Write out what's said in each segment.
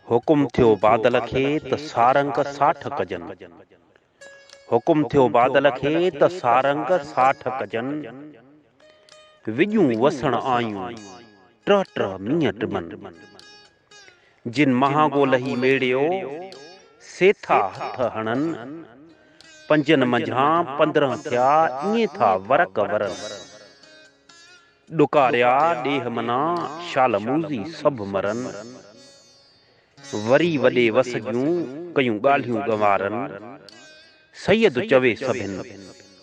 हुकुम थियो बादल खे त सारंग 60 कजन। हुकुम थियो बादल खे त सारंग 60 कजन। विॼूं वसण आयूं ट ट मींहं टिमन। जिन महागो लही मेड़ियो सेथा हथ हणन। पंजन मंझां 15 थिया ईअं था वरक वरन। ॾुकारिया ॾेह मना शाल मूज़ी सभु मरन। वरी वॾे वस जूं कयूं ॻाल्हियूं गंवारन। सैयद चवे सभिन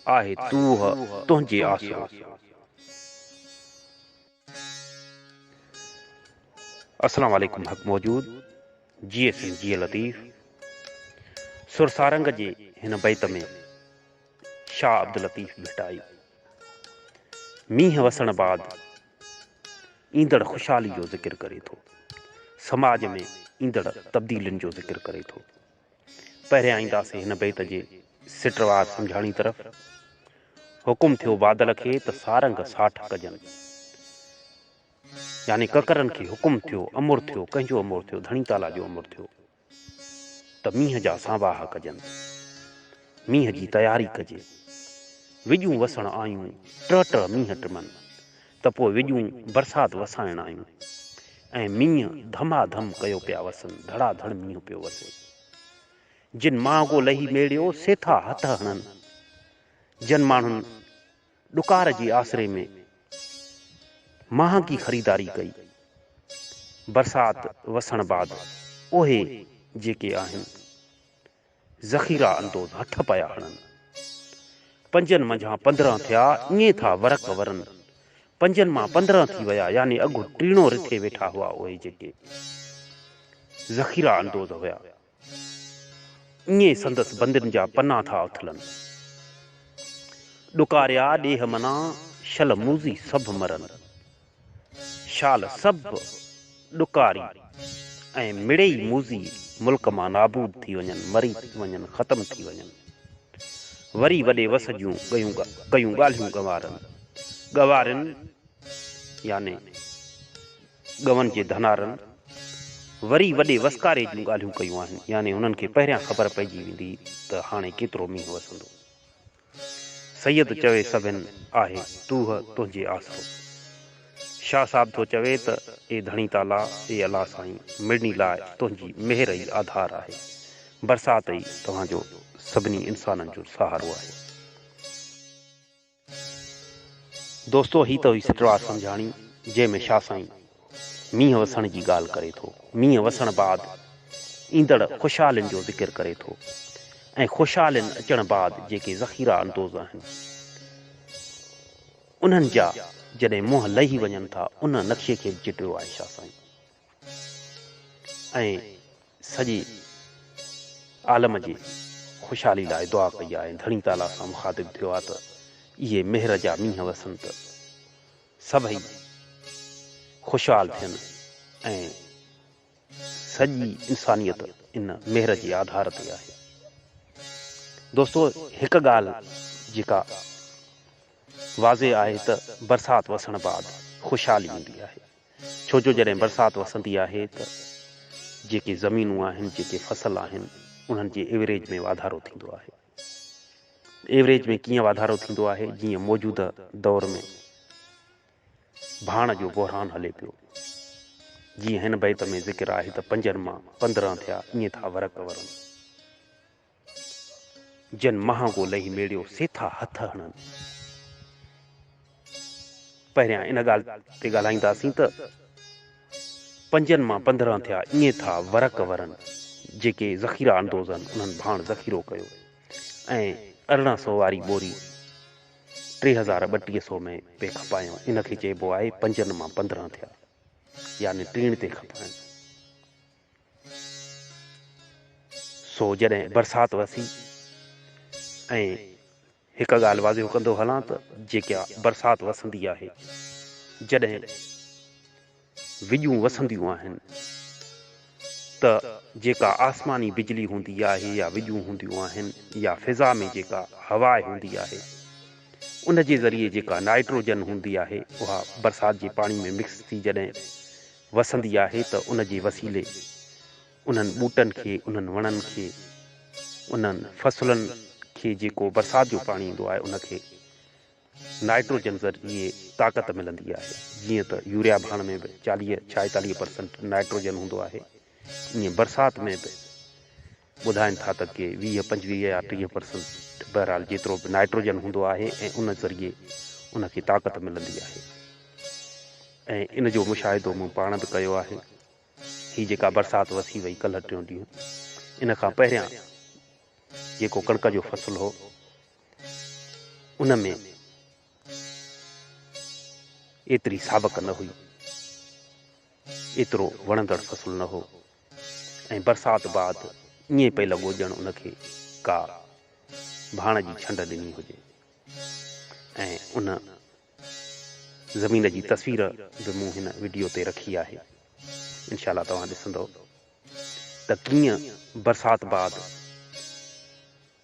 आहे तूह तुंहिंजे आसरो। अस्सलाम वालेकुम हक़ मौजूद जी सिंह जी लतीफ़। सुरसारंग जे हिन बैत में शाह अब्दुल लतीफ़ भिटाई मींह वसण बाद ईंदड़ खुशहाली जो ज़िक्र करे थो। समाज में ईंदड़ तब्दीलियुनि जो ज़िक्र करे थो। पहिरियां ईंदासीं हिन बैत जे सिटवार सम्झाणी तरफ़। हुकुम थियो बादल खे त सारंग 60 कजन। यानी ककरनि खे हुकुम थियो, अमुर थियो, कंहिंजो अमुर थियो, धणी ताला जो अमुर थियो त मींहं जा सांवाह कजनि, मींहं जी तयारी कजे। विॼूं वसण आयूं ट ट मींहं टिमन। त पोइ विॼूं बरसाति वसाइण आयूं ऐं मींहं धमाधम कयो पिया वसनि, धड़ाधड़ मींहं पियो वसे। जिन मांगो लही मेड़ियो सेथा हथ हणन। जन माण्हुनि ॾुकार जे आसरे में महांगी ख़रीदारी कई। बरसाति वसण बाद उहे जेके आहिनि ज़ख़ीरा अंदोज़ हथ पिया हणन। पंजनि मंझां 15 थिया ईअं था वरक वरन। पंजनि मां 15 थी विया, यानी अघु टीणो रिथे वेठा हुआ। उहे जेके ज़ख़ीरा अंदोज़ हुया, ईअं संदसि बंदियुनि जा पना था उथलनि। ॾुकारिया ॾेह मना शल मूज़ी सभु मरन। शाल सभु ॾुकारी ऐं मिड़ेई मूज़ी मुल्क मां नाबूद थी वञनि, मरी थी वञनि, ख़तम थी वञनि। वरी वॾे वस जूं कयूं ॻाल्हियूं गंवारन। गंवारन याने गवन जे धनारन वरी वॾे वसकारे जूं ॻाल्हियूं कयूं आहिनि। यानी हुननि खे पहिरियां ख़बर पइजी वेंदी त हाणे केतिरो मींहुं वसंदो। सैयद चवे सभिन आहे तूह तुंहिंजे आसरो। शाह साहब थो चवे त ए धणी ताला, ए अला साईं, मिड़नी लाइ तुंहिंजी मेहर ई आधार आहे। बरसाति ई तव्हांजो सभिनी इंसाननि जो सहारो आहे। दोस्तो, ही त हुई सिटवार सम्झाणी जंहिंमें शाह साईं मींहं वसण जी ॻाल्हि करे थो। मींहं वसण बाद ईंदड़ खुशहालियुनि जो ज़िक्र करे थो ऐं खुशहालियुनि अचण बाद जेके ज़ख़ीरा अंदोज़ आहिनि उन्हनि जा जॾहिं मुंहं लही वञनि था, उन नक्शे खे चिटियो आहे शाह साईं ऐं सॼे आलम जी खुशहाली लाइ दुआ कई आहे। धणी ताला सां मुखातिब थियो आहे त इहे मेहर जा मींहं वसनि त सभई खुशहाल थियनि ऐं सॼी इंसानियत इन मेहर जे आधार ते आहे। दोस्तो, हिकु ॻाल्हि जेका वाज़े आहे त बरसाति वसण बाद खुशहाली ईंदी आहे। छो जो जॾहिं बरसाति वसंदी आहे त जेके ज़मीनूं आहिनि, जेके फसल आहिनि, उन्हनि जे एवरेज में वाधारो थींदो आहे। एवरेज में कीअं वाधारो थींदो आहे? जीअं मौजूदा दौर में भाण जो बहरान हले पियो। जीअं हिन बैत में ज़िक्र आहे त पंजनि मां 15 थिया ईअं था वरक वरन। जन महांगो लही मेड़ियो सेथा हथ हणन। पहिरियां इन ॻाल्हि ते ॻाल्हाईंदासीं त पंजनि मां 15 थिया ईअं था वरक वरन। जेके ज़ख़ीरा अंदोज़ आहिनि उन्हनि भाण ज़ख़ीरो कयो ऐं 1800 वारी ॿोरी 3200 में पे खपायूं। इन खे चइबो आहे पंजनि मां 15 थिया, यानी टीण ते खपाइनि। सो जॾहिं बरसाति वसी ऐं हिकु ॻाल्हि वाज़ियो कंदो हलां त जेका बरसाति वसंदी आहे, जॾहिं विॼूं वसंदियूं आहिनि त जेका आसमानी बिजली हूंदी आहे या विॼूं हूंदियूं आहिनि या फ़िज़ा में जेका हवा हूंदी आहे, उन जे ज़रिए जेका नाइट्रोजन हूंदी आहे उहा बरसाति जे पाणी में मिक्स थी जॾहिं वसंदी आहे त उन जे वसीले उन्हनि ॿूटनि खे, उन्हनि वणनि खे, उन्हनि फसलुनि खे जेको बरसाति जो पाणी ईंदो आहे उनखे नाइट्रोजन ज़रिए ताक़त मिलंदी आहे। जीअं त यूरिया भाण में बि 40-46% नाइट्रोजन हूंदो आहे, ईअं बरसाति में बि ॿुधाइनि था त के 20-25 या 30% बहरहाल जेतिरो बि नाइट्रोजन हूंदो आहे ऐं उन ज़रिए उनखे ताक़त मिलंदी आहे। ऐं इन जो मुशाहिदो मूं पाण बि कयो आहे। हीअ जेका बरसाति वसी वई कल्ह 3 ॾींहं, इन खां पहिरियां जेको कणिक जो फसल हो उन में एतिरी साबक न हुई, एतिरो वणंदड़ फसल न हो। ऐं बरसाति बाद ईअं पई लॻो ॼण उनखे का भाण जी छंड ॾिनी हुजे। ऐं उन ज़मीन जी तस्वीर बि मूं हिन वीडियो ते रखी आहे, इंशाअल्लाह तव्हां ॾिसंदव त कीअं बरसाति बाद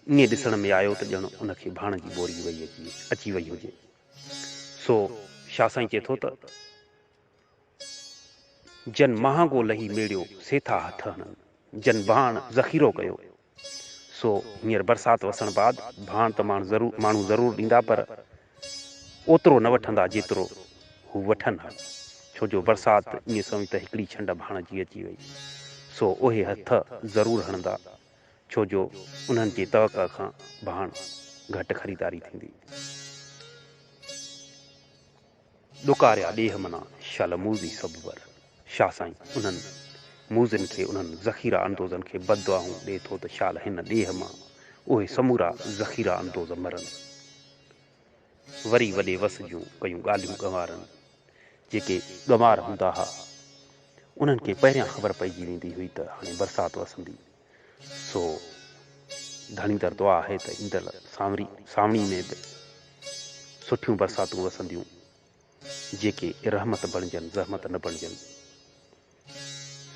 ईअं ॾिसण में आयो त ॼण उनखे भाण जी ॿोरी अची वई हुजे। सो शाह साईं चए थो त जन महांगो लही मेड़ियो सेथा हथ हणनि, जन भाण ज़ख़ीरो कयो। सो हींअर बरसाति वसण बाद भाण त माण्हू ज़रूरु ॾींदा, पर ओतिरो न वठंदा जेतिरो हू वठनि हा। छो जो बरसाति ईअं सम्झ त हिकिड़ी छंड भाण जी अची वई। सो उहे हथ ज़रूरु हणंदा, छो जो उन्हनि जे तवक़ खां भाण घटि ख़रीदारी थींदी। ॾुकारिया ॾेह मना शल मूज़ी सभु वर। शाह साईं उन्हनि मूज़िन खे, उन्हनि ज़ख़ीरा अंदोज़नि खे बददुआऊं ॾिए थो त शाल हिन ॾेह मां उहे समूरा ज़ख़ीरा अंदोज़ मरनि। वरी वॾे वस जूं कयूं ॻाल्हियूं गंवारनि, जेके गंवार हूंदा हुआ उन्हनि खे पहिरियां ख़बर पइजी वेंदी हुई त हाणे बरसाति वसंदी। सो धणीधर दुआ आहे त ईंदड़ सावणी में बि सुठियूं बरसातूं वसंदियूं, जेके रहमत बणिजनि, ज़हमत न बणिजनि।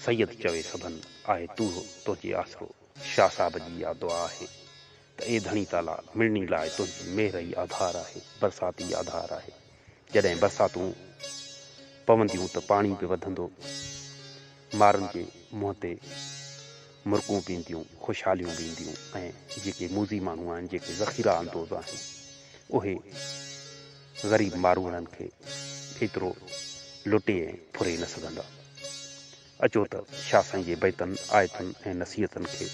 सैयद चवे सभन आहे तू तुंहिंजे आसरो। शाह साहब जी इहा दुआ आहे त ए धणी ताला मिड़नी लाइ तुंहिंजी मेहर ई आधार आहे, बरसाति ई आधार आहे। जॾहिं बरसातूं पवंदियूं त पाणी बि वधंदो, मारुनि जे मुंहं ते मुर्कूं बि ईंदियूं, ख़ुशहालियूं बि ईंदियूं। ऐं जेके मूज़ी माण्हू आहिनि, जेके ज़ख़ीरा अंदोज़ आहिनि, उहे ग़रीब मारूड़नि खे एतिरो लुटे ऐं फुरे न सघंदा। अचो त शाह साईं जे बैतनि, आयतुनि ऐं नसीहतनि खे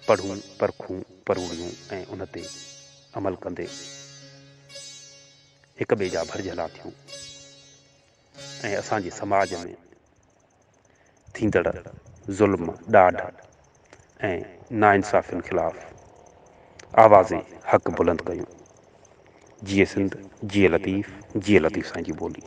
पढ़ूं, परखूं, परूड़ियूं ऐं उन ते अमल कंदे हिक ॿिए जा भरजला थियूं ऐं असांजे समाज में थींदड़ ज़ुल्म, ॾाढ ऐं नाइंसाफ़ियुनि ख़िलाफ़ आवाज़े हक़ बुलंद कयूं। जिए सिंध, जिए लतीफ़ साईं जी ॿोली।